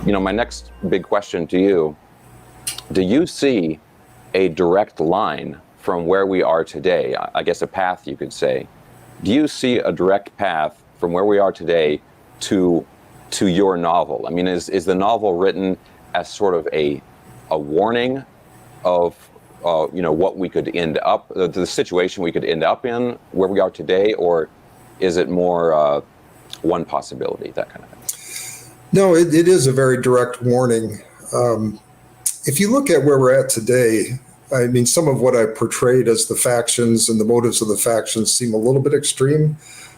My next big question to you, do you see a direct line from where we are today, I guess a path you could say, do you see a direct path from where we are today to your novel? I mean, is the novel written as sort of a warning of what we could end up, the situation we could end up in where we are today, or is it more one possibility, that kind of thing? No, it is a very direct warning. If you look at where we're at today, I mean, some of what I portrayed as the factions and the motives of the factions seem a little bit extreme,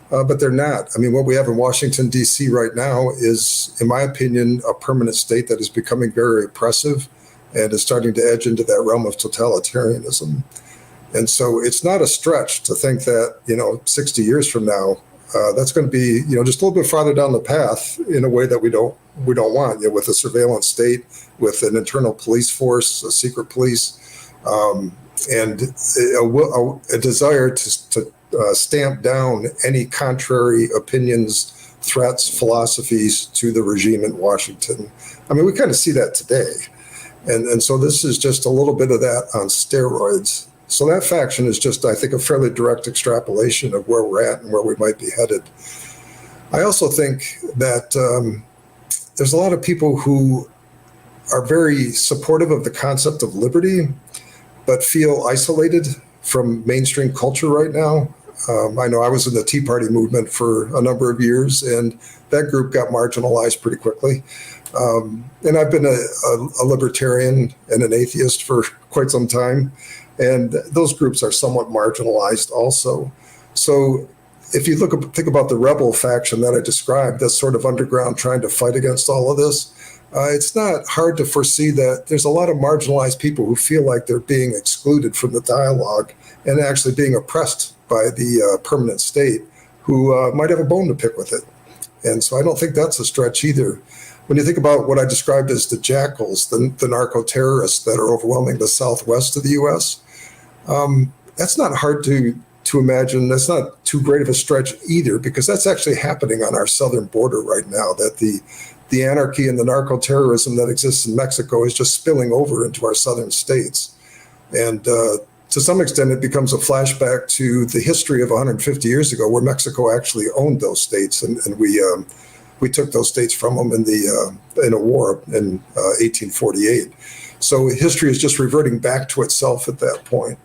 but they're not. I mean, what we have in Washington, D.C. right now is, in my opinion, a permanent state that is becoming very oppressive and is starting to edge into that realm of totalitarianism. And so it's not a stretch to think that, 60 years from now, that's going to be, just a little bit farther down the path in a way that we don't want, with a surveillance state, with an internal police force, a secret police, and a desire to stamp down any contrary opinions, threats, philosophies to the regime in Washington. I mean, we kind of see that today. And so this is just a little bit of that on steroids. So that faction is just, I think, a fairly direct extrapolation of where we're at and where we might be headed. I also think that there's a lot of people who are very supportive of the concept of liberty, but feel isolated from mainstream culture right now. I know I was in the Tea Party movement for a number of years, and that group got marginalized pretty quickly. And I've been a libertarian and an atheist for quite some time, and those groups are somewhat marginalized also. So if you think about the rebel faction that I described, that's sort of underground trying to fight against all of this, it's not hard to foresee that there's a lot of marginalized people who feel like they're being excluded from the dialogue and actually being oppressed by the permanent state, who might have a bone to pick with it. And so I don't think that's a stretch either. When you think about what I described as the jackals, the narco-terrorists that are overwhelming the southwest of the U.S., that's not hard to imagine. That's not too great of a stretch either, because that's actually happening on our southern border right now, that the anarchy and the narco-terrorism that exists in Mexico is just spilling over into our southern states. And to some extent, it becomes a flashback to the history of 150 years ago, where Mexico actually owned those states, and we took those states from them in a war in 1848. So history is just reverting back to itself at that point.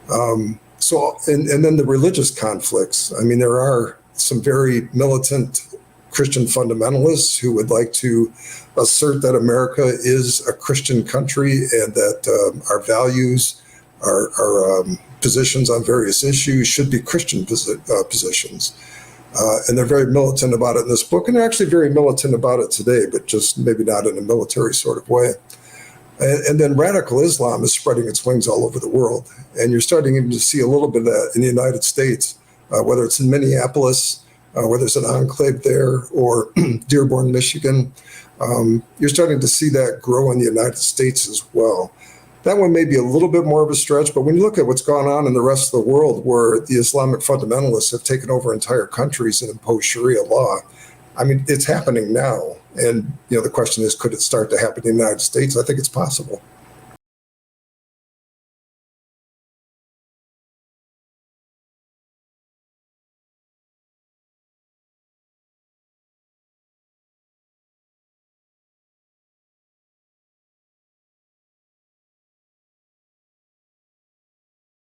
And then the religious conflicts. I mean, there are some very militant Christian fundamentalists who would like to assert that America is a Christian country and that our values, our positions on various issues should be Christian positions. And they're very militant about it in this book, and they're actually very militant about it today, but just maybe not in a military sort of way. And then radical Islam is spreading its wings all over the world. And you're starting even to see a little bit of that in the United States, whether it's in Minneapolis, whether it's an enclave there, or Dearborn, Michigan. You're starting to see that grow in the United States as well. That one may be a little bit more of a stretch, but when you look at what's gone on in the rest of the world, where the Islamic fundamentalists have taken over entire countries and imposed Sharia law, I mean, it's happening now. And, the question is, could it start to happen in the United States? I think it's possible.